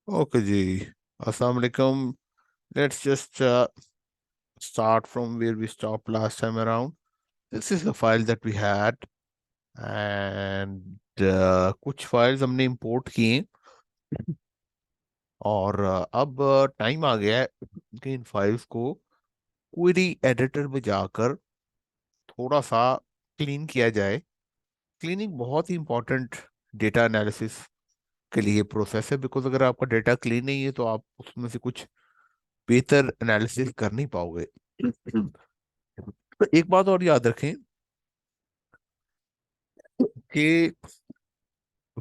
Okay जी। अस्सलाम वालेकुम। Let's just start from where we stopped last time around. This is the file that we had, and कुछ files हमने import किए। और अब टाइम आ गया है कि इन फाइल्स को क्वेरी एडिटर में जाकर थोड़ा सा क्लीन किया जाए। क्लीनिंग बहुत ही इंपॉर्टेंट डेटा एनालिसिस के लिए प्रोसेस है, बिकॉज अगर आपका डेटा क्लीन नहीं है तो आप उसमें से कुछ बेहतर एनालिसिस कर नहीं पाओगे। तो एक बात और याद रखें कि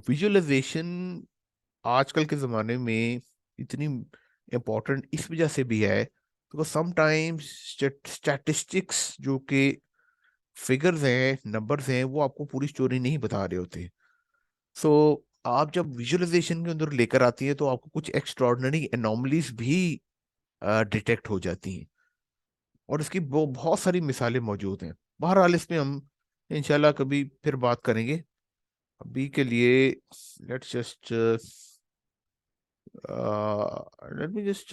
विजुअलाइजेशन आजकल के ज़माने में इतनी इम्पोर्टेंट इस वजह से भी है बिकॉज समटाइम्स स्टैटिस्टिक्स जो कि फिगर्स हैं, नंबर्स हैं, वो आपको पूरी स्टोरी नहीं बता रहे होते। सो आप जब विजुअलाइजेशन के अंदर लेकर आती है तो आपको कुछ एक्स्ट्रॉर्डनरी एनॉमलीज भी डिटेक्ट हो जाती हैं, और इसकी बहुत सारी मिसालें मौजूद हैं। बहरहाल इसमें हम इंशाल्लाह कभी फिर बात करेंगे। अभी के लिए let's just let me just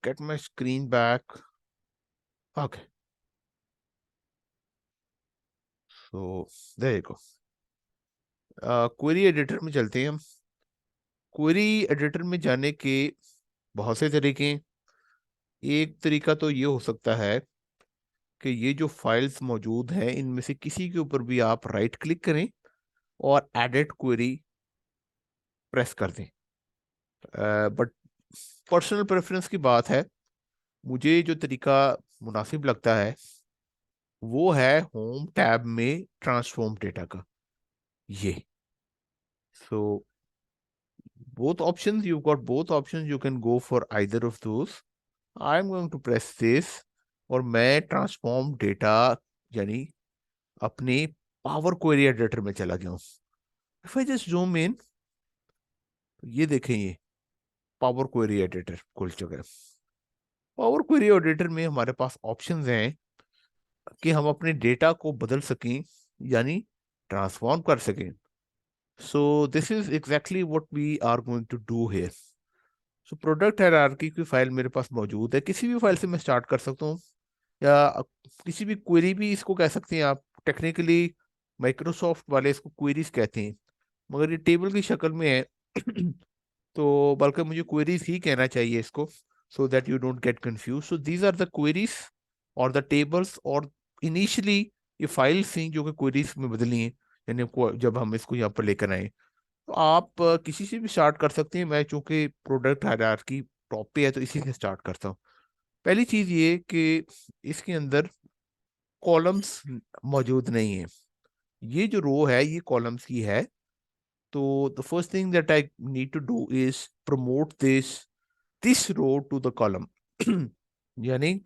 get my screen back. Okay, so there you go. Query editor में चलते हैं हम। क्वेरी एडिटर में जाने के बहुत से तरीके हैं। एक तरीका तो ये हो सकता है कि ये जो फाइल्स मौजूद हैं इनमें से किसी के ऊपर भी आप राइट क्लिक करें और एडिट क्वेरी प्रेस कर दें। बट पर्सनल प्रेफरेंस की बात है, मुझे जो तरीका मुनासिब लगता है वो है होम टैब में ट्रांसफॉर्म डेटा का ये। सो both options, you've got both options, you can go for either of those. I'm going to press this और मैं ट्रांसफॉर्म डेटा यानी अपने पावर क्वेरी एडिटर में चला गया हूँ। If I just zoom in, तो ये देखें, ये पावर क्वेरी एडिटर खुल चुका है। पावर क्वेरी एडिटर में हमारे पास ऑप्शंस हैं कि हम अपने डेटा को बदल सकें, यानी ट्रांसफॉर्म कर सकें। So this is exactly what we are going to do here. So product hierarchy की फाइल मेरे पास मौजूद है। किसी भी फाइल से मैं स्टार्ट कर सकता हूँ, या किसी भी क्वेरी भी इसको कह सकते हैं आप। टेक्निकली माइक्रोसॉफ्ट वाले इसको क्वेरीज कहते हैं, मगर ये टेबल की शक्ल में है तो बल्कि मुझे क्वेरीज ही कहना चाहिए इसको, so that you don't get confuse. So these are the queries और द टेबल्स, और इनिशियली ये फाइल्स थी जो कि क्वेरीज में बदली हैं, यानी जब हम इसको यहाँ पर लेकर आए। तो आप किसी से भी स्टार्ट कर सकते हैं। मैं चूंकि प्रोडक्ट हायरार्की टॉप पे है तो इसी से स्टार्ट करता हूँ। पहली चीज ये कि इसके अंदर कॉलम्स मौजूद नहीं है। ये जो रो है ये कॉलम्स की है। तो the first thing that I need to do is promote this row to the column. यानी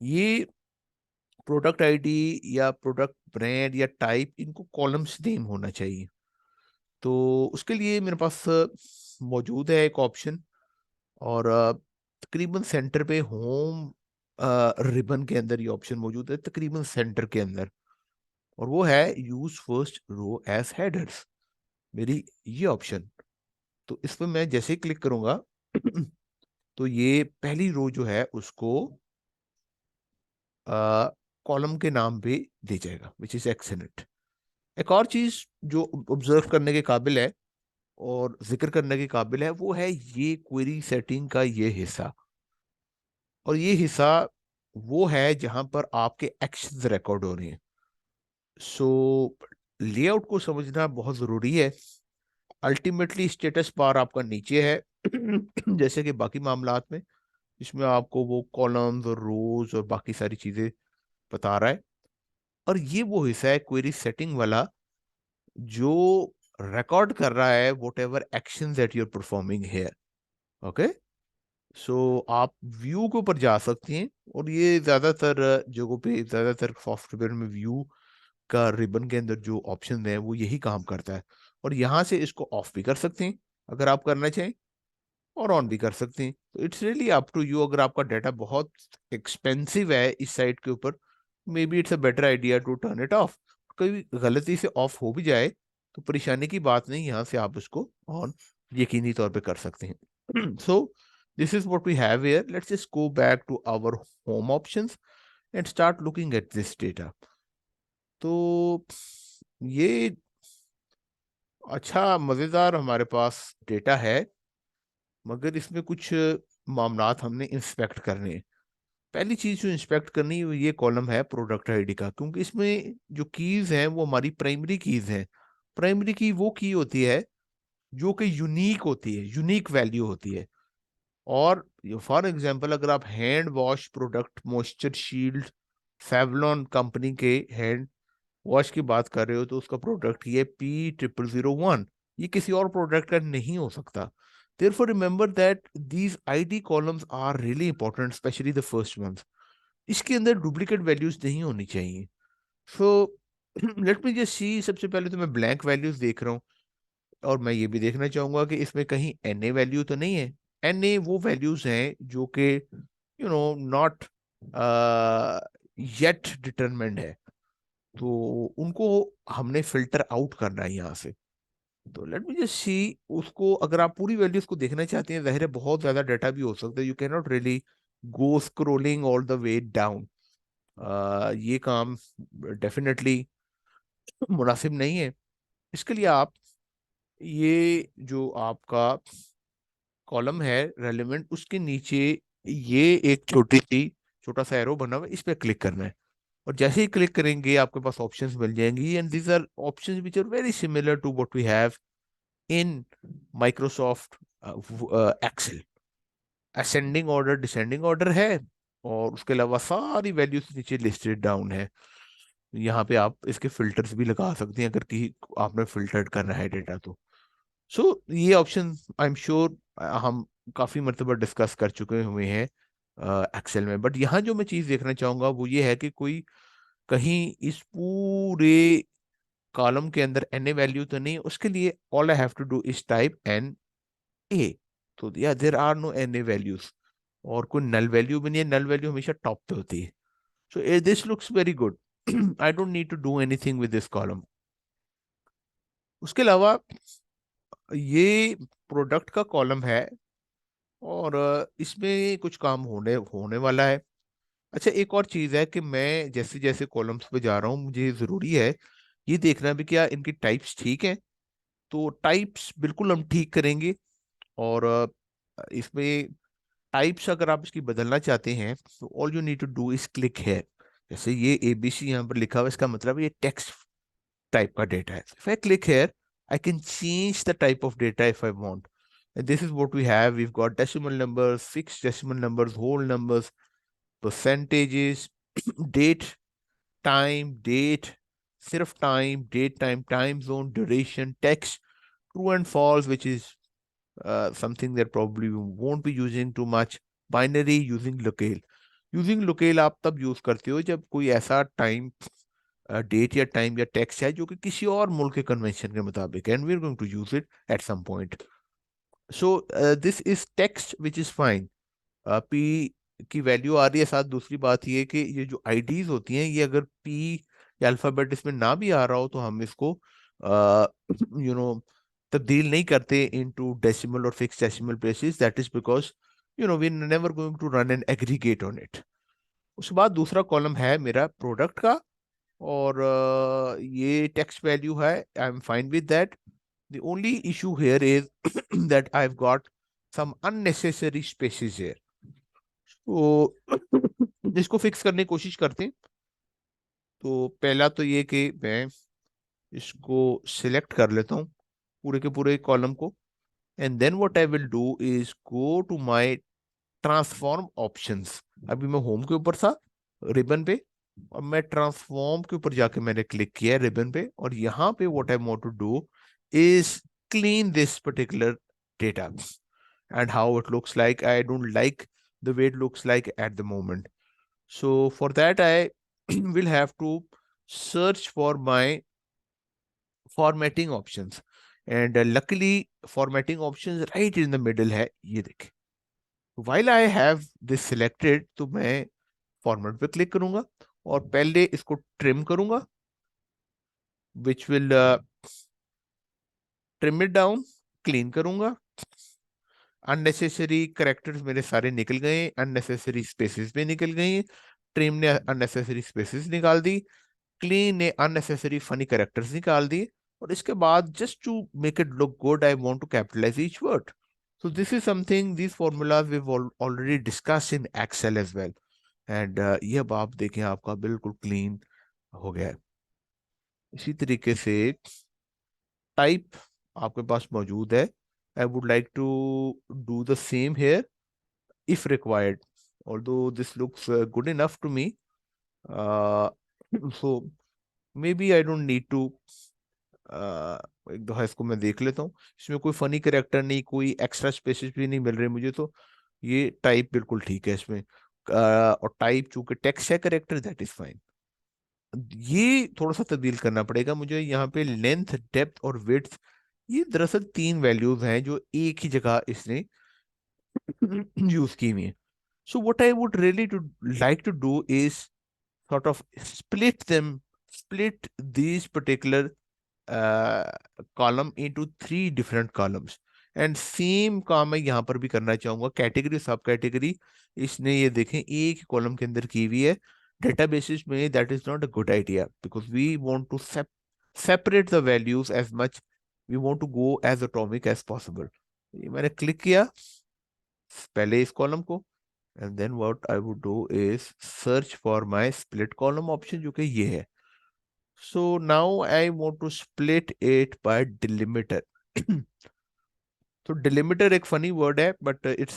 ये प्रोडक्ट आईडी या प्रोडक्ट ब्रांड या टाइप, इनको कॉलम्स नेम होना चाहिए। तो उसके लिए मेरे पास मौजूद है एक ऑप्शन, और तकरीबन सेंटर पे होम रिबन के अंदर ये ऑप्शन मौजूद है, तकरीबन सेंटर के अंदर। और वो है use first row as headers, मेरी ये ऑप्शन। तो इस पर मैं जैसे ही क्लिक करूंगा तो ये पहली रो जो है उसको कॉलम के नाम पे दे जाएगा, विच इज एक्सेलेंट। एक और चीज जो ऑब्जर्व करने के काबिल है और जिक्र करने के काबिल है वो है ये क्वेरी सेटिंग का ये हिस्सा। और ये हिस्सा वो है जहां पर आपके एक्शंस रिकॉर्ड हो रहे हैं। सो लेआउट को समझना बहुत जरूरी है। अल्टीमेटली स्टेटस बार आपका नीचे है जैसे कि बाकी मामलात में, इसमें आपको वो कॉलम्स और रोज और बाकी सारी चीजें बता रहा है। और ये वो हिस्सा है क्वेरी सेटिंग वाला जो रिकॉर्ड कर रहा है whatever action that you're performing here. Okay, so आप व्यू के ऊपर जा सकते हैं, और ये ज्यादातर जगहों पे, ज्यादातर सॉफ्टवेयर में व्यू का रिबन के अंदर जो ऑप्शन है वो यही काम करता है। और यहाँ से इसको ऑफ भी कर सकते हैं अगर आप करना चाहें, और ऑन भी कर सकते हैं। तो it's really up to you. अगर आपका डाटा बहुत एक्सपेंसिव है इस साइट के ऊपर, maybe it's a better idea to turn it off. कभी गलती से ऑफ हो भी जाए तो परेशानी की बात नहीं, यहाँ से आप उसको ऑन यकीनी तौर पे कर सकते हैं। So this is what we have here. Let's just go back to our home options and start looking at this data. तो ये अच्छा मजेदार हमारे पास डेटा है, मगर इसमें कुछ मामलात हमने इंस्पेक्ट करने हैं। पहली चीज जो इंस्पेक्ट करनी है वो ये कॉलम है प्रोडक्ट आईडी का, क्योंकि इसमें जो कीज हैं वो हमारी प्राइमरी कीज हैं। प्राइमरी की वो की होती है जो कि यूनिक होती है, यूनिक वैल्यू होती है। और फॉर एग्जांपल अगर आप hand wash product moisture shield Savlon company के हैंड वॉश की बात कर रहे हो, तो उसका प्रोडक्ट ये P0001, ये किसी और प्रोडक्ट का नहीं हो सकता। Therefore, remember that these ID columns are really important, especially the first ones. इसके अंदर डुप्लीकेट वैल्यूज नहीं होनी चाहिए। So let me just see, सबसे पहले तो मैं ब्लैंक वैल्यूज देख रहा हूँ, और मैं ये भी देखना चाहूंगा कि इसमें कहीं NA वैल्यू तो नहीं है। NA वो वैल्यूज हैं जो कि नॉट येट डिटरमिन्ड है, तो उनको हमने फिल्टर आउट करना है यहाँ से। तो लेट मी जस्ट सी उसको। अगर आप पूरी वैल्यूज को देखना चाहते हैं, जाहिर है बहुत ज्यादा डाटा भी हो सकता है, you can not really go scrolling all the way down. ये काम डेफिनेटली मुनासिब नहीं है। इसके लिए आप ये जो आपका कॉलम है रेलिवेंट, उसके नीचे ये एक छोटा सा एरो बना हुआ है, इस पे क्लिक करना है। और जैसे ही क्लिक करेंगे आपके पास ऑप्शंस मिल जाएंगी, and these are options which are very similar to what we have in Microsoft Excel. Ascending order, descending order है, और उसके अलावा सारी वैल्यूज नीचे लिस्टेड डाउन है। यहाँ पे आप इसके फिल्टर्स भी लगा सकते हैं अगर कि आपने फिल्टर्ड करना है डेटा तो। सो ये ऑप्शन आई एम श्योर हम काफी मरतबा डिस्कस कर चुके हुए हैं एक्सेल में। बट यहाँ जो मैं चीज देखना चाहूंगा वो ये है कि कोई कहीं इस पूरे कॉलम के अंदर NA वैल्यू तो नहीं। उसके लिए all I have to do is type NA। तो या there are no NA values, और कोई नल वैल्यू भी नहीं है। नल वैल्यू हमेशा टॉप पे होती है। So this looks very good. I don't need to do anything with this column. उसके अलावा ये प्रोडक्ट का कॉलम है, और इसमें कुछ काम होने होने वाला है। अच्छा, एक और चीज है कि मैं जैसे जैसे कॉलम्स पे जा रहा हूँ, मुझे जरूरी है ये देखना भी क्या इनकी टाइप्स ठीक है। तो टाइप्स बिल्कुल हम ठीक करेंगे। और इसमें टाइप्स अगर आप इसकी बदलना चाहते हैं, तो all you need to do is click है। जैसे ये ABC यहाँ पर लिखा हुआ है, इसका मतलब ये टेक्स्ट टाइप का डेटा है। If I click here, I can change the type of data if I want. And this is what we have. We've got decimal numbers, fixed decimal numbers, whole numbers, percentages, date, time, date, सिर्फ time, date, time zone, duration, text, true and false, which is something that probably we won't be using too much. Binary, using locale. Using local आप तब use करते हो जब कोई ऐसा time, date या time या टेक्स्ट है जो कि किसी और मुल्क के कन्वेंशन के मुताबिक है, and we are going to use it at some point. So this is text which is fine. P की वैल्यू आ रही है। साथ दूसरी बात ये कि ये जो आईडीज होती हैं, ये अगर पी या अल्फाबेट इसमें ना भी आ रहा हो, तो हम इसको यू नो तब्दील नहीं करते इनटू डेसिमल और fix decimal places. That is because we never going to run an aggregate on it. उसके बाद दूसरा कॉलम है मेरा प्रोडक्ट का, और ये टेक्स्ट वैल्यू है। I am fine with that. The only issue here is that I have got some unnecessary spaces here. तो इसको फिक्स करने की कोशिश करते हैं। तो पहला तो ये कि मैं इसको सिलेक्ट कर लेता हूँ पूरे के पूरे कॉलम को, and then what I will do is go to my transform options. अभी मैं होम के ऊपर था रिबन पे, और मैं ट्रांसफॉर्म के ऊपर जाके मैंने क्लिक किया रिबन पे, और यहाँ पे what I want to do is clean this particular data and how it looks like. I don't like the way it looks like at the moment. So for that, I will have to search for my formatting options. And luckily, formatting options right in the middle है, ये देखें। While I have this selected, तो मैं format पे click करूंगा और पहले इसको ट्रिम करूंगा, which will trim it down, clean करूंगा। अननेसेसरी करेक्टर्स मेरे सारे निकल गए, अननेसेसरी स्पेसेस भी निकल गई, ट्रिम ने अननेसेसरी स्पेसेस निकाल दी, क्लीन ने अननेसेसरी फनी करेक्टर्स निकाल दिए, और इसके बाद just to make it look good I want to capitalise each word. So this is something, these formulas we've already discussed in Excel as well. And ये अब आप देखें आपका बिल्कुल क्लीन हो गया है. इसी तरीके से टाइप आपके पास मौजूद है. I would like to do the same here if required, although this looks good enough to me. So maybe I don't need to. एक दफा इसको मैं देख लेता हूँ. इसमें कोई फनी करेक्टर नहीं, कोई एक्स्ट्रा स्पेसिस भी नहीं मिल रहे मुझे, तो ये टाइप बिल्कुल ठीक है इसमें. और टाइप चूंकि टेक्स्ट है करेक्टर, दैट इज फाइन. ये थोड़ा सा तब्दील करना पड़ेगा मुझे. यहाँ पे लेंथ, डेप्थ और विड्थ, ये दरअसल तीन वैल्यूज हैं जो एक ही जगह इसने यूज की हुई है. So what I would really like to do is sort of split these particular column into three different columns. And same काम मैं यहाँ पर भी करना चाहूंगा. कैटेगरी, सब कैटेगरी इसने ये देखें एक कॉलम के अंदर की हुई है. डेटाबेसिस में that is not a good idea, because we want to separate the values as much, we want to go as atomic as possible. ये मैंने क्लिक किया पहले इस कॉलम को, and then what I would do is search for my split column option, जो कि ये है. So now I want to split it by delimiter. तो delimiter एक funny word है, but it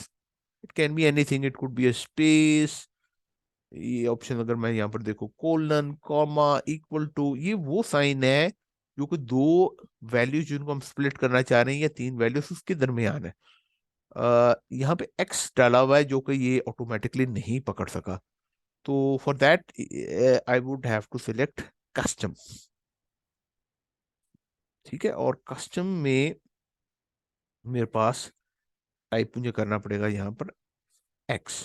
can be anything. It could be a space. ये option अगर मैं यहाँ पर देखो, कोलन, कॉमा, इक्वल टू, ये वो साइन है जो कि दो वैल्यूज जिनको हम स्प्लिट करना चाह रहे हैं या तीन वैल्यूज उसके दरमियान है. यहाँ पे एक्स डाला हुआ है जो कि ये ऑटोमेटिकली नहीं पकड़ सका. तो for that I would have to select custom. ठीक है, और कस्टम में मेरे पास टाइप मुझे करना पड़ेगा यहाँ पर X.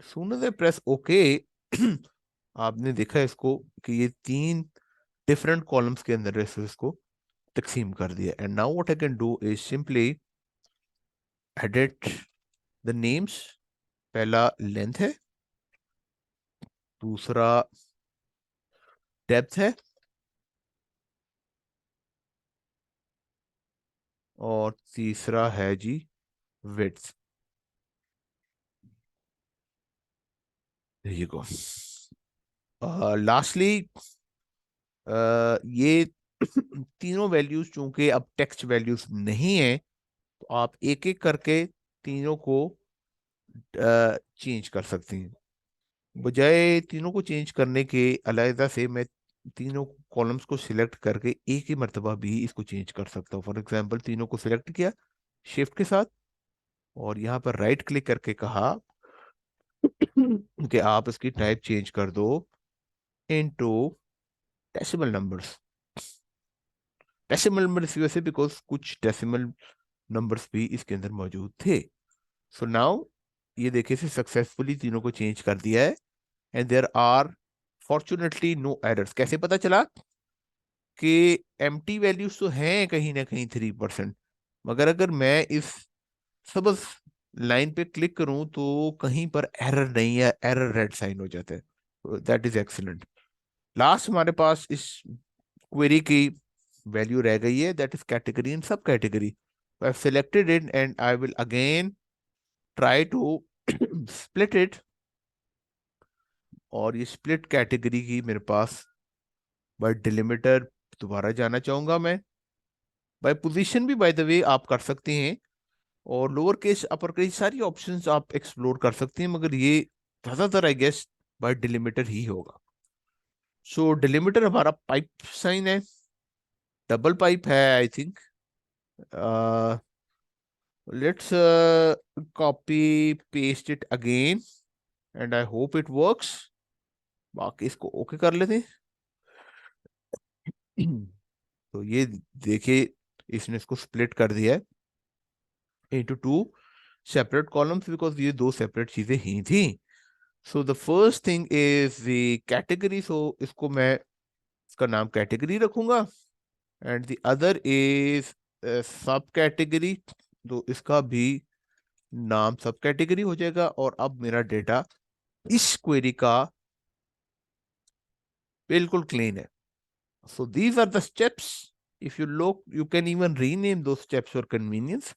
Soon as I press okay, आपने देखा इसको कि ये तीन डिफरेंट कॉलम्स के अंदर इसको तकसीम कर दिया. And now what I can do is simply edit the names. पहला लेंथ है, दूसरा डेप्थ है, और तीसरा है जी width. There you go. Lastly ये तीनों वैल्यूज चूंकि अब टेक्स्ट वैल्यूज नहीं है, तो आप एक एक करके तीनों को चेंज कर सकती हैं. बजाय तीनों को चेंज करने के अलग से मैं तीनों कॉलम्स को सिलेक्ट करके एक ही मर्तबा भी इसको चेंज कर सकता हूँ. फॉर एग्जांपल तीनों को सिलेक्ट किया शिफ्ट के साथ, और यहाँ पर राइट क्लिक करके कहा कि आप इसकी टाइप चेंज कर दो into decimal numbers. Decimal number इस वजह से बिकॉज कुछ डेसिमल नंबर्स भी इसके अंदर मौजूद थे. सो नाउ ये देखिए से सक्सेसफुली तीनों को चेंज कर दिया है, and there are fortunately no errors. कैसे पता चला कि एम्प्टी वैल्यूज तो हैं कहीं ना कहीं 3%, मगर अगर मैं इस सबस लाइन पे क्लिक करूं तो कहीं पर एरर नहीं है, एरर रेड साइन हो जाता है. That is excellent. लास्ट हमारे पास इस क्वेरी की वैल्यू रह गई है, that is category and subcategory. I have selected it and I will again try to split it. और ये स्प्लिट कैटेगरी की मेरे पास बाय डिलिमिटर दोबारा जाना चाहूंगा मैं. बाय पोजीशन भी बाय द वे आप कर सकते हैं, और लोअर केस अपर केस सारी ऑप्शंस आप एक्सप्लोर कर सकते हैं, मगर ये ज्यादातर आई गेस बाय डिलिमिटर ही होगा. सो डिलिमिटर हमारा पाइप साइन है, डबल पाइप है I think. Let's copy paste it again and I hope it works. बाकी इसको ओके कर लेते हैं. तो ये देखिए इसने इसको स्प्लिट कर दिया है into two separate columns, because ये दो सेपरेट चीजें ही थी. So the first thing is the category. So इसको मैं इसका नाम कैटेगरी रखूंगा, and the other is sub category. तो इसका भी नाम सब कैटेगरी हो जाएगा, और अब मेरा डेटा इस क्वेरी का बिल्कुल क्लीन है. So these are the steps. If you look, you can even rename those steps for convenience,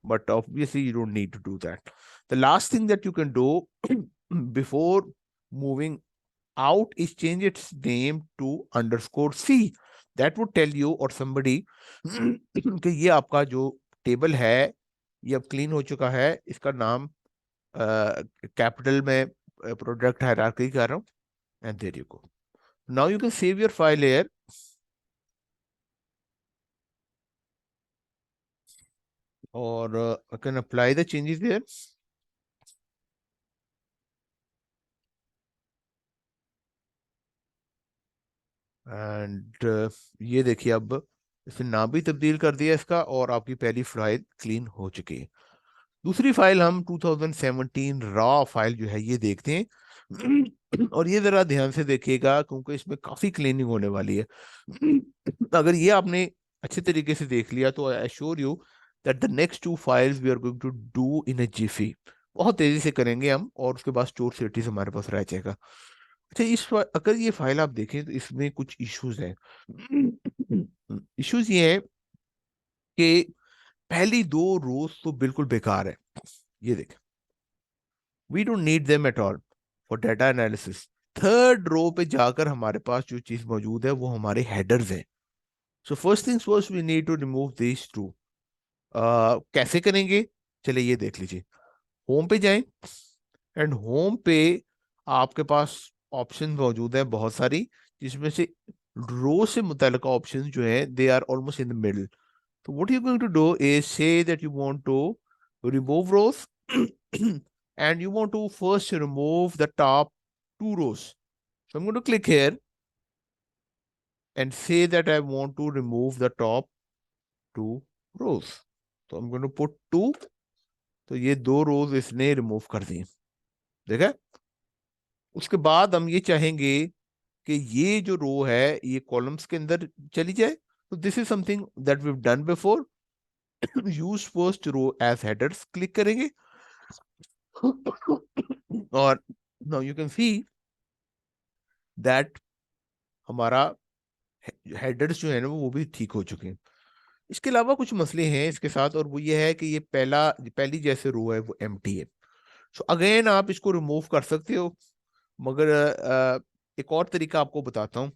but obviously you don't need to do that. The last thing that you can do before moving out is change its name to underscore C. That would tell you or somebody कि ये आपका जो table है ये अब clean हो चुका है, इसका नाम कैपिटल में प्रोडक्ट हायरार्की कर रहा हूँ. And there you go. Now you can save your file here, or I can apply the changes there. एंड ये देखिए अब इसने नाम भी तब्दील कर दिया इसका, और आपकी पहली फाइल क्लीन हो चुकी है. दूसरी फाइल हम 2017 रॉ फाइल जो है ये देखते हैं. और ये जरा ध्यान से देखिएगा क्योंकि इसमें काफी क्लीनिंग होने वाली है. अगर ये आपने अच्छे तरीके से देख लिया तो I assure you that the next two files we are going to do in a jiffy. बहुत तेजी से करेंगे हम, और उसके बाद स्टोर सिटीज हमारे पास रह जाएगा. अच्छा, अगर ये फाइल आप देखें तो इसमें कुछ इश्यूज हैं. इश्यूज ये है कि पहली दो रोज तो बिल्कुल बेकार है. ये देखें, we don't need them at all for data analysis. Third row पे जाकर हमारे पास जो चीज मौजूद है वो हमारे हेडर्स हैं. So first things first, we need to remove this two. कैसे करेंगे, चलिए ये देख लीजिए. होम पे जाएं, एंड होम पे आपके पास ऑप्शन मौजूद है बहुत सारी, जिसमें से रो से मुतल्लिका ऑप्शन जो है they are almost in the middle. So what you're going to do is say that you want to remove rows and you want to first remove the top two rows. So I'm going to click here and say that I want to remove the top two rows. So I'm going to put two. तो ये दो रोज इसने remove कर दी. देखा. उसके बाद हम ये चाहेंगे कि ये जो रो है ये कॉलम्स के अंदर चली जाए. तो this is something that we done before. Use first row as headers click करेंगे, और now you can see that हमारा हेडर्स जो है ना वो भी ठीक हो चुके हैं. इसके अलावा कुछ मसले हैं इसके साथ, और वो ये है कि ये पहली जैसे रो है वो एम्प्टी है. सो अगेन आप इसको रिमूव कर सकते हो, मगर एक और तरीका आपको बताता हूँ.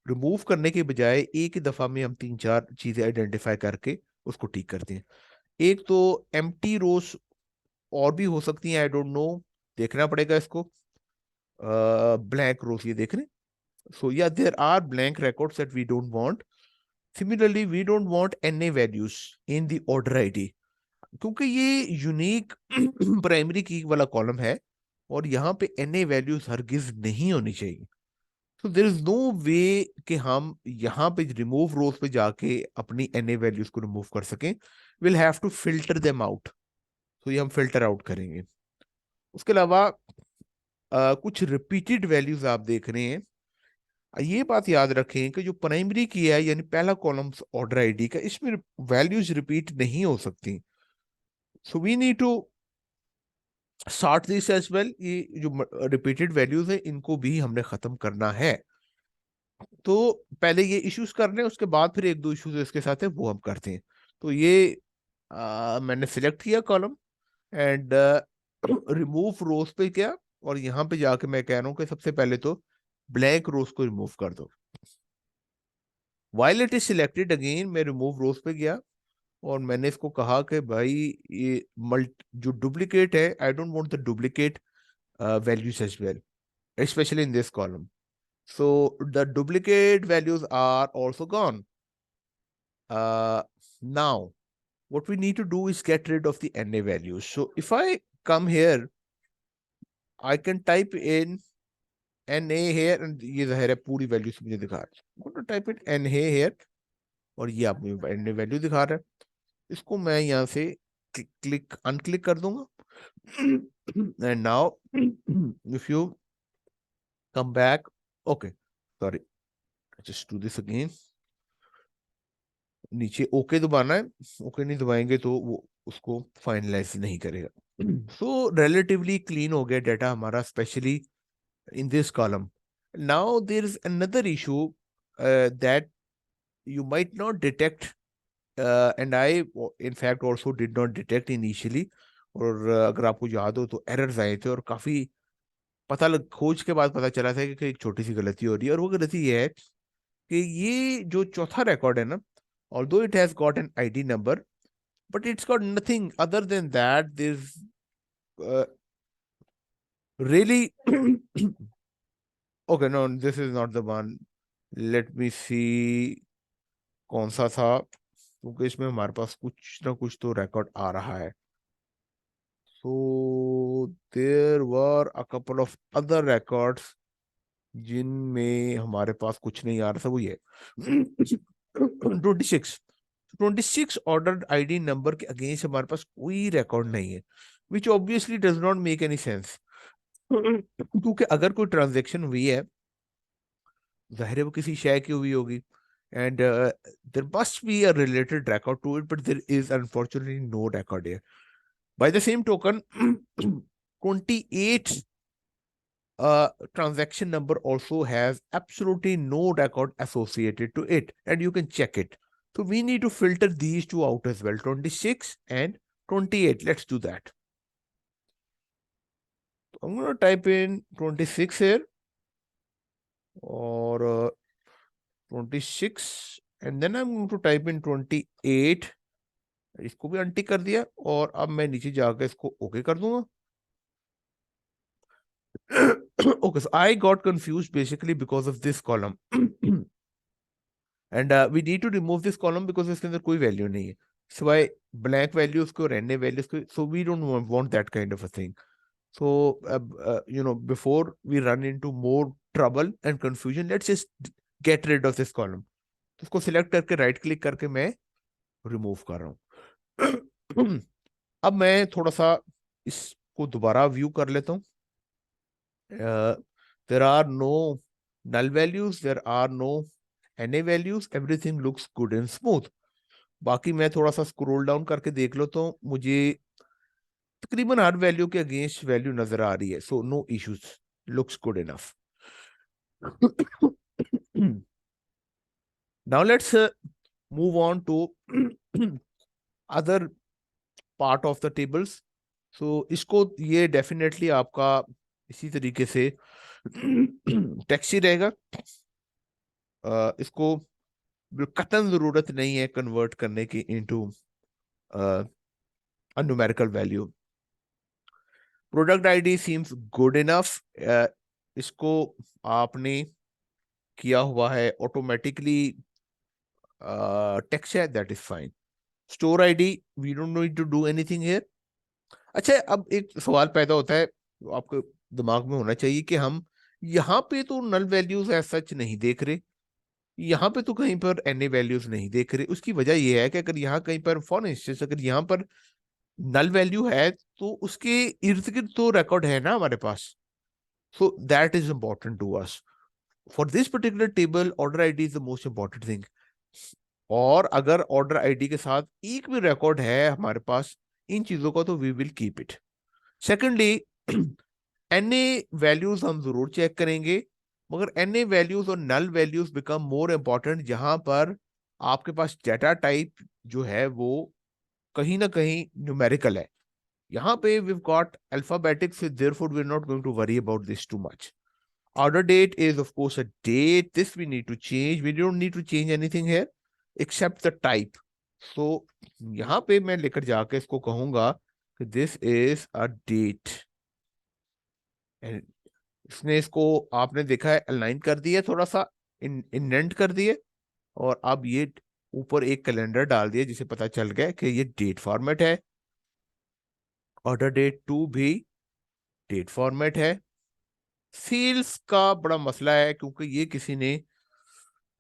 रिमूव करने के बजाय एक ही दफा में हम तीन चार चीजें आइडेंटिफाई करके उसको ठीक करते हैं. एक तो एम्प्टी रोज और भी हो सकती हैं, आई डोंट नो, देखना पड़ेगा इसको. ब्लैंक रोज ये देख रहे हैं. So yeah, there are blank records that we don't want. Similarly, we don't want NA values in the order ID, क्योंकि ये यूनिक प्राइमरी की वाला कॉलम है, और यहाँ पे NA वैल्यूज हरगिज नहीं होनी चाहिए. तो देर इज नो वे कि हम यहाँ पे रिमूव रोज पे जाके अपनी NA वैल्यूज को रिमूव कर सकें. Will have to filter them out. तो ये हम फिल्टर आउट करेंगे. उसके अलावा कुछ रिपीटेड वैल्यूज आप देख रहे हैं. ये बात याद रखें कि जो प्राइमरी की है यानी पहला कॉलम ऑर्डर आईडी का, इसमें वैल्यूज रिपीट नहीं हो सकती. So we need to sort this as well. ये जो रिपीटेड वैल्यूज है इनको भी हमने खत्म करना है. तो पहले ये इश्यूज कर रहे हैं, उसके बाद फिर एक दो इश्यूज इसके साथ है वो हम करते हैं. तो ये मैंने सिलेक्ट किया कॉलम, एंड रिमूव रोज पे किया, और यहाँ पे जाके मैं कह रहा हूँ कि सबसे पहले तो ब्लैंक रोज को रिमूव कर दो. While it is selected, again मैं रिमूव रोज पे गया, और मैंने इसको कहा कि भाई ये जो डुप्लीकेट है, I don't want the duplicate values as well, especially in this column. So the duplicate values are also gone. Now what we need to do is get rid of the NA values. So if I come here, I can type in NA here, and ये जाहिर है पूरी values मुझे दिखा रहा है. I'm going to type in NA here, और ये आप मुझे NA वैल्यू दिखा रहा है. इसको मैं यहाँ से क्लिक अनक्लिक कर दूंगा. And now if you come back, okay sorry, just do this again. नीचे ओके दबाना है. ओके नहीं दबाएंगे तो वो उसको फाइनलाइज नहीं करेगा। सो रिलेटिवली क्लीन हो गया डाटा हमारा, specially in this column. Now there is another issue that you might not detect, and I, in fact, also did not detect initially. और अगर आपको याद हो तो एरर्स आए थे और काफी खोज के बाद पता चला था कि एक छोटी सी गलती हो रही है, और वो गलती ये है कि ये जो चौथा रिकॉर्ड है ना, although it has got an ID number, but it's got nothing other than that. There's really okay, no, this is not the one. Let me see कौन सा था, क्योंकि इसमें हमारे पास कुछ ना कुछ तो रिकॉर्ड आ रहा है। So there were a couple of other records जिनमें हमारे पास कुछ नहीं आ रहा था, वो ये 26 ऑर्डर आईडी नंबर के अगेंस्ट हमारे पास कोई रिकॉर्ड नहीं है, which obviously does not make any sense. क्योंकि अगर कोई ट्रांजेक्शन हुई है, जाहिर है वो किसी शेयर की हुई होगी, and there must be a related record to it, but there is unfortunately no record here. By the same token, 28 transaction number also has absolutely no record associated to it, and you can check it. So we need to filter these two out as well, 26 and 28. Let's do that. So I'm going to type in 26 here, or 26, and then I'm going to type in 28. इसको भी untick कर दिया, और अब मैं नीचे जाकर इसको ओके कर दूंगा। Okay, so I got confused basically because of this column. And we need to remove this column because इसके अंदर कोई वैल्यू नहीं है सिवाय ब्लैंक वैल्यूज को, रैंडम वैल्यूज को, so we don't want that kind of a thing. So before we run into more trouble and confusion, let's just get rid of this column. तो इसको सिलेक्ट करके right click करके मैं remove कर रहा हूँ। अब मैं थोड़ा सा इसको दोबारा व्यू कर लेता हूँ। there are no null values, there are no NA values, everything looks good and smooth. बाकी मैं थोड़ा सा स्क्रॉल डाउन करके देख लो तो मुझे तकरीबन हर वैल्यू के अगेंस्ट वैल्यू नजर आ रही है, so no issues, looks good enough. Now let's move on to other part of the tables. So इसको, ये डेफिनेटली आपका इसी तरीके से टेक्स्ट ही रहेगा। इसको कतन जरूरत नहीं है कन्वर्ट करने की into numerical value. Product ID seems good enough, इसको आपने किया हुआ है ऑटोमेटिकली, टेक्स्ट है, that is fine. Store ID, we don't need to do anything here. अच्छा, अब एक सवाल पैदा होता है, आपको दिमाग में होना चाहिए कि हम यहाँ पे तो नल वैल्यूज एज सच नहीं देख रहे, यहाँ पे तो कहीं पर एनए वैल्यूज नहीं देख रहे। उसकी वजह यह है कि अगर यहाँ कहीं पर फॉर इंस्टेंस अगर यहाँ पर नल वैल्यू है तो उसके इर्द गिर्द तो रिकॉर्ड है ना हमारे पास, so that is important to us. For this particular table order ID is the most important thing, और अगर ऑर्डर आईडी के साथ एक भी रिकॉर्ड है हमारे पास इन चीजों का तो we will keep it. Secondly, NA values हम जरूर चेक करेंगे, मगर एनए वैल्यूज और null values become more important जहां पर आपके पास डेटा टाइप जो है वो कहीं ना कहीं न्यूमेरिकल है। यहाँ पे we've got alphabetics, so therefore we're not going to worry about this too much. Order date is of course a date. This we need to change. We don't need to change anything here except the type. So यहाँ पे मैं लेकर जाके इसको कहूंगा कि this is a date. And इसने इसको आपने देखा है अलाइन कर दिया, थोड़ा सा इंडेंट कर दिए, और अब ये ऊपर एक कैलेंडर डाल दिया जिसे पता चल गया कि ये डेट फॉर्मेट है। ऑर्डर डेट 2 भी डेट फॉर्मेट है। सेल्स का बड़ा मसला है क्योंकि ये किसी ने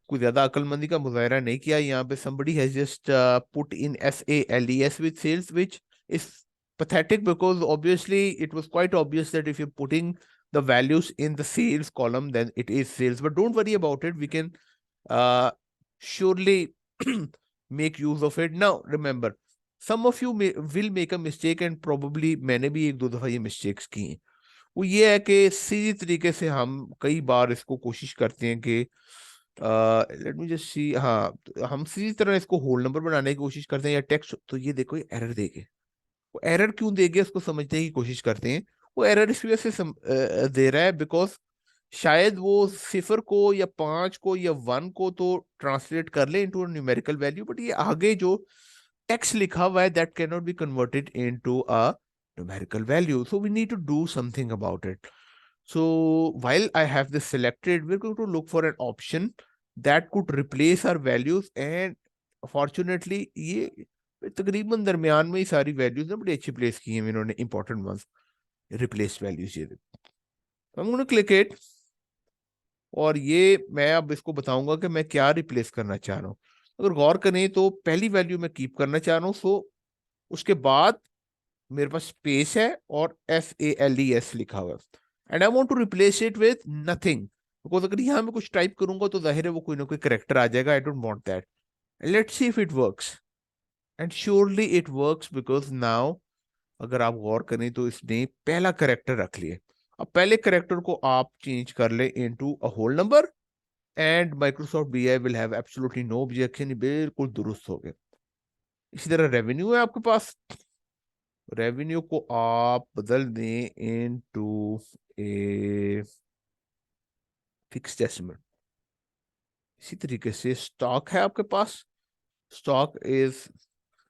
कोई ज्यादा अकलमंदी का मुजाहरा नहीं किया। यहाँ पे somebody has just put in SALES with sales, which is pathetic because obviously it was quite obvious that if you're putting the values in the sales column then it is sales, but don't worry about it, we can surely make use of it. Now remember, some of you will make a mistake, and probably मैंने भी एक दो दफा ये mistakes की हैं। वो ये है कि सीधी तरीके से हम कई बार इसको कोशिश करते हैं कि लेट मी जस्ट सी, हाँ, तो हम सीधी तरह इसको होल नंबर बनाने की कोशिश करते हैं या टेक्स्ट, तो ये देखो ये एरर देके, वो एरर क्यों देगे उसको समझने की कोशिश करते हैं। वो एरर इस वजह से दे रहा है बिकॉज शायद वो सिफर को या पांच को या वन को तो ट्रांसलेट कर ले इनटू न्यूमेरिकल वैल्यू, बट ये आगे जो टेक्स्ट लिखा हुआ है that can not be converted into a numerical value. So we need to do something about it. So while I have this selected, we're going to look for an option that could replace our values. And fortunately, ये तकरीबन दरमियान में ही सारी values ने बड़ी अच्छी place की हैं इन्होंने, इंपॉर्टेंट वंस रिप्लेस वैल्यूज ये। I'm going to click it, और ये मैं अब इसको बताऊंगा कि मैं क्या रिप्लेस करना चाह रहा हूँ। अगर गौर करें तो पहली वैल्यू मैं कीप करना चाह रहा हूँ, सो उसके बाद मेरे पास स्पेस है और FALES लिखा हुआ है, and I want to replace it with nothing, because अगर यहाँ मैं कुछ टाइप करूंगा तो जाहिर है वो कोई ना कोई करेक्टर आ जाएगा। आई don't want that. Let's see if it works, and surely it works because now अगर आप गौर करें तो इसने पहला करेक्टर रख लिया। अब पहले करेक्टर को आप चेंज कर ले into a whole number, and Microsoft BI will have absolutely no objection, बिल्कुल दुरुस्त हो गया। इसी तरह रेवेन्यू है आपके पास, रेवेन्यू को आप बदल दें इनटू ए फिक्स डेसिमल। इसी तरीके से स्टॉक है आपके पास, स्टॉक इज,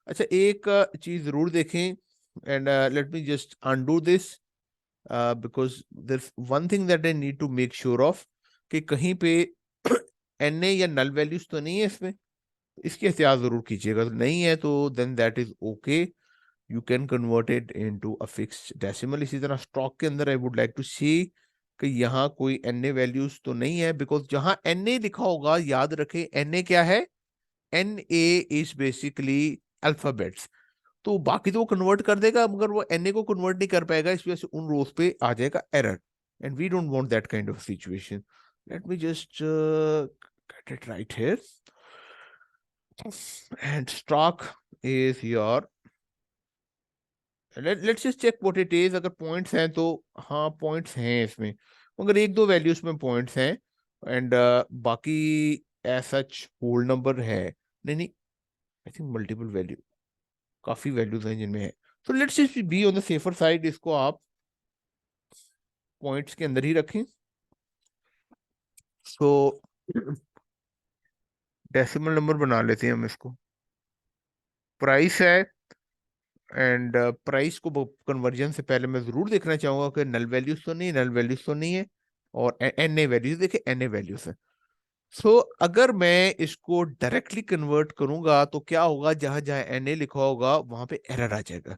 अच्छा एक चीज जरूर देखें, and let me just undo this because there one thing that I need to make sure of कि कहीं पे NA या नल वैल्यूज तो नहीं है इसमें, इसकी एहतियात जरूर कीजिएगा। तो नहीं है तो then that is okay, you can convert it into a fixed decimal. इसी तरह स्टॉक के अंदर I would like to see कि यहाँ कोई NA वैल्यूज तो नहीं है, बिकॉज जहां NA लिखा होगा याद रखें NA क्या है, NA इज बेसिकली अल्फाबेट्स, तो बाकी तो वो कन्वर्ट कर देगा मगर वो NA को कन्वर्ट नहीं कर पाएगा, इस वजह से उन रोज पे आ जाएगा error, and we don't want that kind of situation. Let me just get it right here, and stock is your, let's just check what it is. अगर पॉइंट्स हैं तो हाँ पॉइंट्स हैं इसमें, मगर एक दो वैल्यूज में पॉइंट्स हैं, एंड बाकी एज सच होल नंबर है नहीं नहीं, आई थिंक मल्टीपल वैल्यू, काफी वैल्यूज हैं जिनमें है। तो let's just be on the safer side, इसको आप पॉइंट्स के अंदर ही रखें। सो डेसिमल नंबर बना लेते हैं हम इसको, प्राइस है, एंड प्राइस को कन्वर्जन से पहले मैं जरूर देखना चाहूंगा कि नल वैल्यूज तो नहीं, नल वैल्यूज तो नहीं है, और NA वैल्यूज, देखिए NA वैल्यूज है। सो अगर मैं इसको डायरेक्टली कन्वर्ट करूंगा तो क्या होगा, जहां जहां NA लिखा होगा वहां पे एरर आ जाएगा,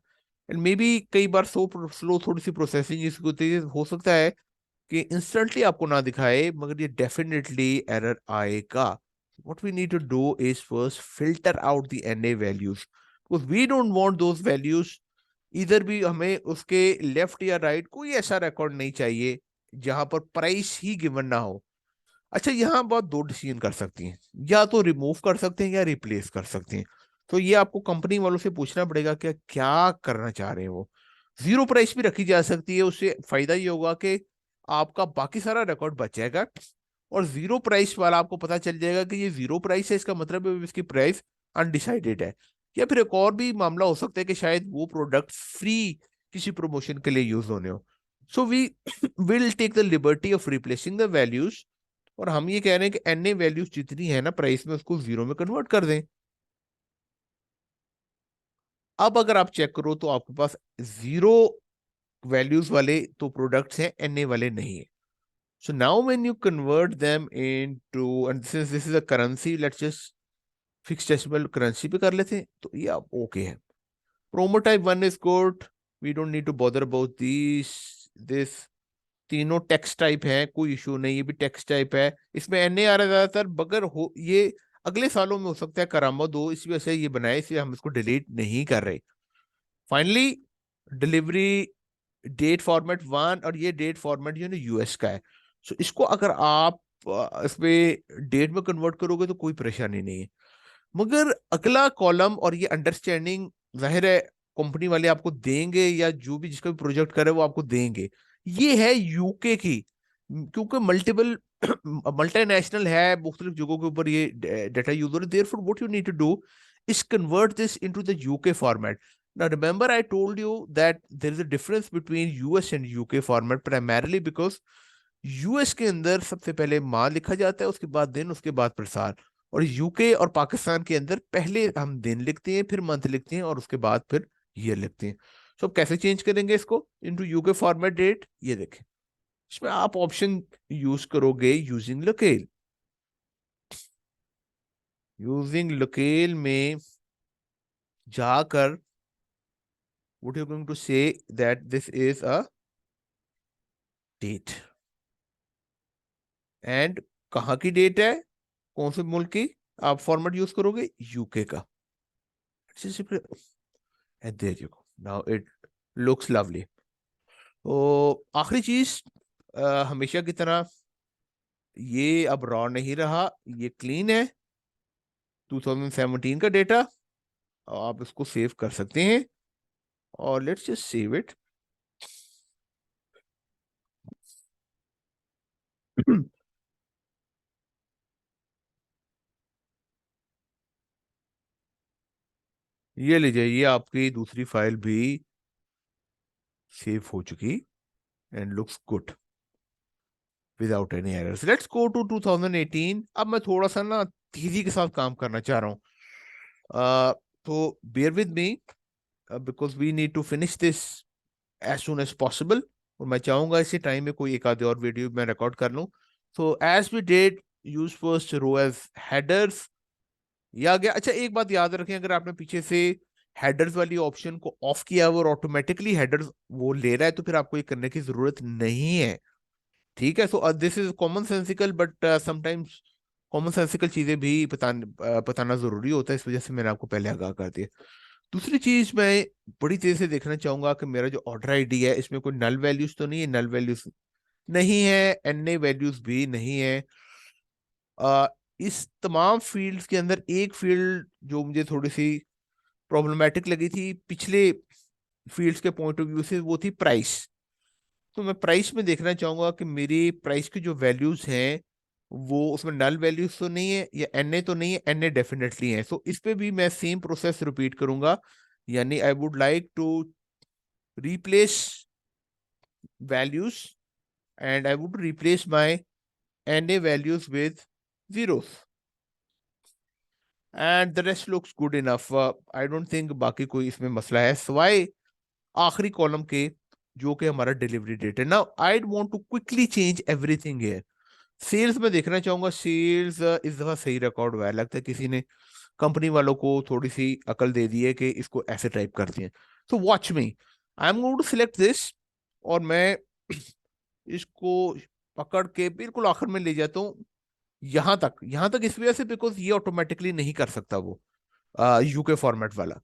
एंड मे बी कई बार स्लो थोड़ी सी प्रोसेसिंग इसकी होती है, हो सकता है कि इंस्टेंटली आपको ना दिखाए मगर ये डेफिनेटली एरर आएगा। what we need to do is first filter out the NA values, because we don't want those values, इधर भी हमें उसके लेफ्ट या राइट कोई ऐसा रिकॉर्ड नहीं चाहिए जहां पर प्राइस ही गिवन ना हो। अच्छा यहाँ बहुत दो डिसीजन कर सकती हैं, या तो रिमूव कर सकते हैं या रिप्लेस कर सकते हैं। तो ये आपको कंपनी वालों से पूछना पड़ेगा कि क्या करना चाह रहे हैं वो। जीरो प्राइस भी रखी जा सकती है, उससे फायदा ये होगा कि आपका बाकी सारा रिकॉर्ड बच जाएगा, और जीरो प्राइस वाला आपको पता चल जाएगा कि ये जीरो प्राइस है, इसका मतलब है इसकी प्राइस अनडिसाइडेड है। या फिर एक और भी मामला हो सकता है कि शायद वो प्रोडक्ट फ्री किसी प्रमोशन के लिए यूज होने हो। So we will take the liberty of replacing the values, और हम ये कह रहे हैं कि NA वैल्यूज जितनी है ना प्राइस में, उसको जीरो में कन्वर्ट कर दें। अब अगर आप चेक करो तो आपके पास जीरो वैल्यूज वाले तो प्रोडक्ट्स हैं, NA वाले नहीं है। So now when you convert them into, and since this is a currency, let's just fixed decimal currency पे कर लेते हैं, तो ये आप ओके है। Promo type 1 is good, we don't need to bother about this, तीनों टेक्स्ट टाइप है, कोई इशू नहीं, ये भी टेक्स्ट टाइप है, इसमें NA आ रहा है ज्यादातर, मगर हो ये अगले सालों में हो सकता है करामत हो, इसी वजह से ये बनाए, इसलिए हम इसको डिलीट नहीं कर रहे। फाइनली डिलीवरी डेट फॉर्मेट 1, और ये डेट फॉर्मेट जो है ना US का है। सो इसको अगर आप इसमें डेट में कन्वर्ट करोगे तो कोई परेशानी नहीं है, मगर अगला कॉलम और ये अंडरस्टैंडिंग जाहिर है कंपनी वाले आपको देंगे, या जो भी जिसका भी प्रोजेक्ट करे वो आपको देंगे। ये है यूके की, क्योंकि मल्टीपल मल्टीनेशनल है, मुख्तलिफ जगहों के ऊपर ये डेटा यूज हो रहा है। Therefore what you need to do is convert this into the UK format. Now, remember, I told you that there is a difference between US and UK format primarily because US के अंदर सबसे पहले माह लिखा जाता है, उसके बाद दिन, उसके बाद प्रसार। और यूके और पाकिस्तान के अंदर पहले हम दिन लिखते हैं, फिर मंथ लिखते हैं, और उसके बाद फिर ईयर लिखते हैं। तो अब कैसे चेंज करेंगे इसको इनटू यूके फॉर्मेट डेट, ये देखें। इसमें आप ऑप्शन यूज करोगे यूजिंग लोकेल। यूजिंग लोकेल में जाकर what you're going to say that this is a date, and कहाँ की डेट है, कौन से मुल्क की, आप फॉर्मेट यूज करोगे यूके का। and there you go, now it looks lovely। तो आखिरी चीज, हमेशा की तरह ये अब रॉ नहीं रहा, ये क्लीन है, 2017 का डेटा। आप इसको सेव कर सकते हैं, और लेट्स जस्ट सेव इट। ये लीजिए, ये आपकी दूसरी फाइल भी सेव हो चुकी, and looks good without any errors. Let's go to 2018। अब मैं थोड़ा सा ना तेजी के साथ काम करना चाह रहा हूँ, तो bear with me because we need to finish this as soon as possible. और मैं चाहूंगा इसी टाइम में कोई एक आधे और वीडियो मैं रिकॉर्ड कर लूँ। So as we did, use first row as headers, ये आ गया। अच्छा, एक बात याद रखें, अगर आपने पीछे से हेडर्स वाली ऑप्शन को ऑफ किया हुआ और ऑटोमेटिकली हेडर्स वो ले रहा है, तो फिर आपको ये करने की जरूरत नहीं है। ठीक है, so this is common sensical, but sometimes common sensical चीजें भी बताना जरूरी होता है, इस वजह से मैंने आपको पहले आगाह कर दिया। दूसरी चीज, मैं बड़ी तेजी से देखना चाहूंगा कि मेरा जो ऑर्डर आईडी है इसमें कोई नल वैल्यूज तो नहीं है, नल वैल्यूज नहीं है, एनए वैल्यूज भी नहीं है। इस तमाम फील्ड्स के अंदर एक फील्ड जो मुझे थोड़ी सी प्रॉब्लमेटिक लगी थी पिछले फील्ड्स के पॉइंट ऑफ व्यू से, वो थी प्राइस। तो मैं प्राइस में देखना चाहूंगा कि मेरी प्राइस की जो वैल्यूज हैं वो उसमें नल वैल्यूज तो नहीं है, या एनए तो नहीं है, एनए डेफिनेटली है। सो इस पे भी मैं सेम प्रोसेस रिपीट करूंगा, यानी I would like to replace values, and I would replace my NA values with zeros, and the rest looks good enough। I don't think बाकी कोई इसमें मसला है, सिवाय आखिरी कॉलम के, जो कि हमारा डिलीवरी डेट है। Now I want to quickly change everything here. Sales में देखना चाहूंगा, सेल्स इस दफा सही रिकॉर्ड हुआ है, लगता है किसी ने कंपनी वालों को थोड़ी सी अकल दे दी है कि इसको ऐसे टाइप करते हैं। So watch me, I am going to select this, और मैं इसको पकड़ के बिल्कुल आखिर में ले जाता हूँ, यहां तक इस वजह से बिकॉज ये ऑटोमेटिकली नहीं कर सकता वो यूके फॉर्मेट वाला।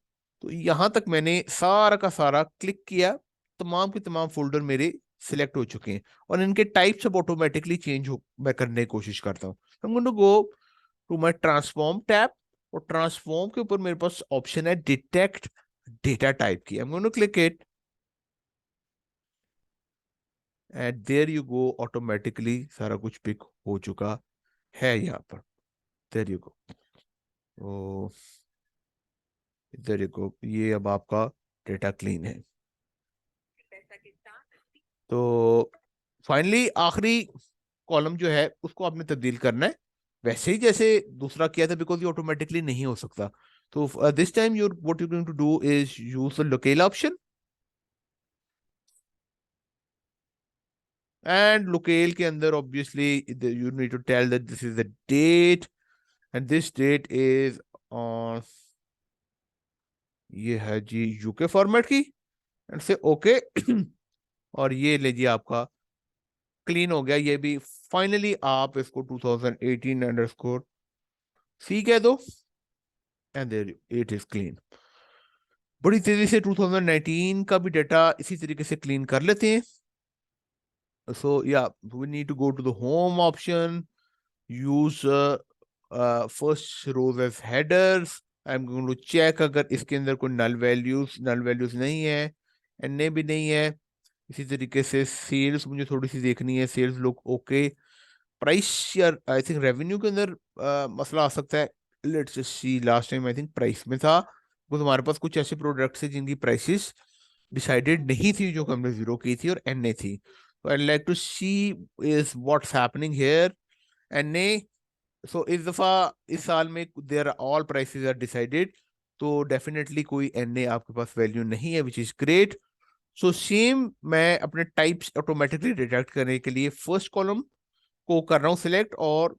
तो यहां तक मैंने सारा का सारा क्लिक किया, तमाम के तमाम फोल्डर मेरे सिलेक्ट हो चुके हैं, और इनके टाइप्स अब ऑटोमेटिकली चेंज हो मैं करने की कोशिश करता हूँ। I am going to go to my transform tab, और ट्रांसफॉर्म के ऊपर मेरे पास ऑप्शन है डिटेक्ट डेटा टाइप की। I am going to click it, and there you go, automatically सारा कुछ पिक हो चुका है यहाँ पर। There you go, oh there you go, ये अब आपका डेटा क्लीन है। तो फाइनली आखिरी कॉलम जो है उसको आपने तब्दील करना है वैसे ही जैसे दूसरा किया था, बिकॉज ये ऑटोमेटिकली नहीं हो सकता। तो this time your what you going to do is use the locale option, and locale के अंदर obviously you need to tell that this is the date, and this date is on, ये है जी UK format की, and say okay. और ये लीजिए आपका क्लीन हो गया ये भी। फाइनली आप इसको 2018 अंडरस्कोर सी कह दो, and there it is clean. बड़ी तेजी से 2019 का भी डाटा इसी तरीके से क्लीन कर लेते हैं। सो या we need to go to the home option, use first rows as headers, I am going to check अगर इसके अंदर कोई नल वैल्यूज नहीं है, एनए भी नहीं है। इसी तरीके से सेल्स मुझे थोड़ी सी देखनी है, सेल्स लुक ओके। प्राइस या आई थिंक रेवेन्यू के अंदर मसला आ सकता है। Let's see, last time I think price में था, तो हमारे पास कुछ ऐसे प्रोडक्ट्स है जिनकी प्राइसेस डिसाइडेड नहीं थी, जो कि हमने जीरो की थी और एनए थी। तो I like to see is what's happening here. NA, so इस दफा इस साल में there all prices are decided, तो डेफिनेटली कोई एनए आपके पास वैल्यू नहीं है, which is great. So same मैं अपने टाइप्स ऑटोमेटिकली डिटेक्ट करने के लिए फर्स्ट कॉलम को कर रहा हूँ सिलेक्ट, और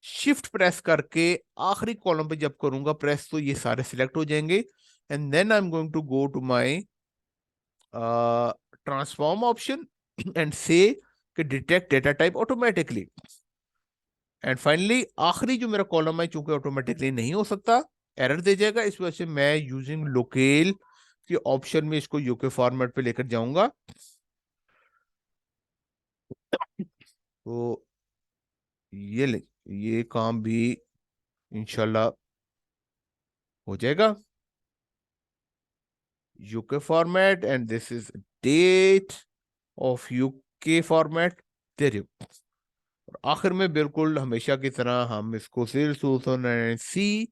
शिफ्ट प्रेस करके आखिरी कॉलम पे जब करूंगा प्रेस, तो ये सारे सिलेक्ट हो जाएंगे। And then I am going to go to my transform option and से detect data type automatically. And finally आखिरी जो मेरा कॉलम है, चूंकि ऑटोमेटिकली नहीं हो सकता, एरर दे जाएगा, इस वजह से मैं यूजिंग लोकेल के ऑप्शन में इसको यूके फॉर्मेट पे लेकर जाऊंगा। तो ये काम भी इंशाल्लाह हो जाएगा। UK format, and this is date of UK format. There you. और आखिर में बिल्कुल हमेशा की तरह हम इसको सेल्स 2009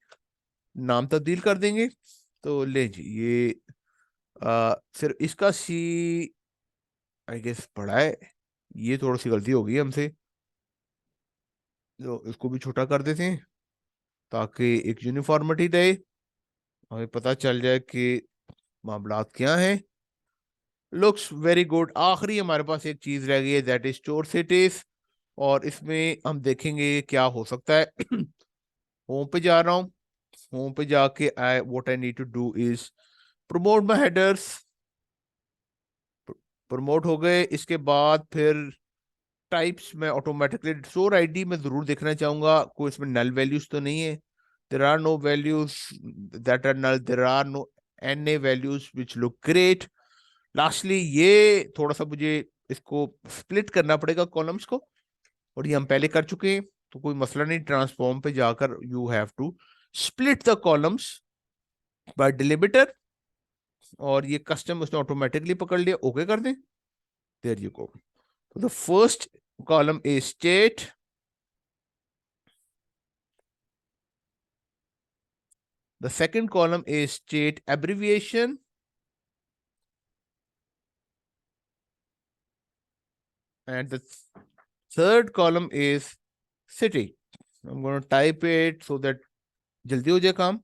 नाम तब्दील कर देंगे। तो ले जी, ये सिर्फ इसका सी आई गेस पढ़ा है, ये थोड़ी सी गलती हो गई हमसे, तो इसको भी छोटा कर देते हैं ताकि एक यूनिफॉर्मिटी रहे, हमें पता चल जाए कि मामलात क्या हैं। Looks very good. आखिरी हमारे पास एक चीज रह गई है, दैट इज स्टोर सिटीज, और इसमें हम देखेंगे क्या हो सकता है। होम पे जा रहा हूँ, होम पे जाके I what I need to do is promote my headers. Promote हो गए, इसके बाद फिर टाइप्स में ऑटोमेटिकली स्टोर आईडी में जरूर देखना चाहूंगा कोई इसमें नल वैल्यूज तो नहीं है। There are no values that are null, there are no N A values which look great. Lastly ये थोड़ा सा मुझे इसको स्प्लिट करना पड़ेगा कॉलम्स को, और ये हम पहले कर चुके हैं, तो कोई मसला नहीं। ट्रांसफॉर्म पे जाकर you have to split the columns by delimiter, और ये कस्टम उसने ऑटोमेटिकली पकड़ लिया, ओके कर दें। There you go. तो the first column is state, the second column is state abbreviation, and the third column is city. I'm going to type it so that जल्दी हो जाए काम।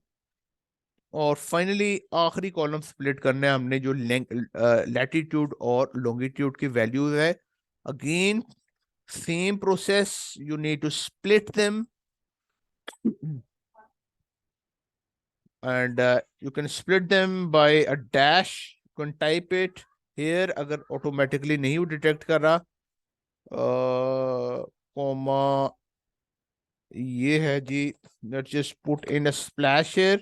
और फाइनली आखिरी कॉलम स्प्लिट करना है हमने, जो लैटिट्यूड और लॉन्गिट्यूड की वैल्यूज है। Again same process, you need to split them, and you can split them by a dash. You can type it here अगर ऑटोमेटिकली नहीं डिटेक्ट कर रहा। कॉमा ये है जी, let's just put in a splash here,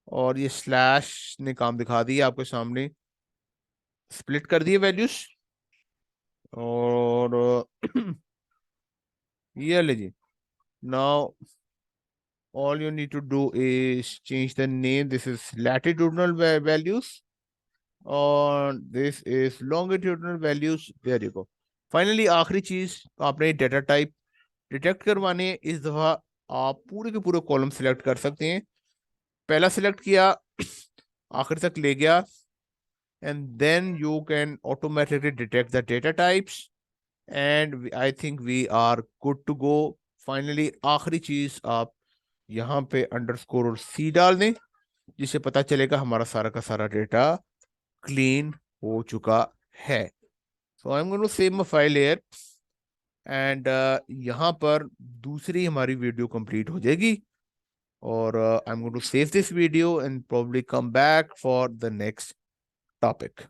और ये slash ने काम दिखा दिया आपके सामने, स्प्लिट कर दिए वैल्यूज। और ये ले जी, now all you need to do is change the name. This is latitudinal values, और this is longitudinal values. There you go. Finally आखिरी चीज, आपने डेटा टाइप डिटेक्ट करवाने, इस दफा आप पूरे के पूरे कॉलम सिलेक्ट कर सकते हैं। पहला सिलेक्ट किया, आखिर तक ले गया, and then you can automatically detect the data types, and I think we are good to go. Finally आखिरी चीज, आप यहाँ पे अंडरस्कोर और सी डाल दें, जिससे पता चलेगा हमारा सारा का सारा डेटा क्लीन हो चुका है। So I am going to save my file here, and यहाँ पर दूसरी हमारी वीडियो कंप्लीट हो जाएगी, और I am going to save this video and probably come back for the next topic.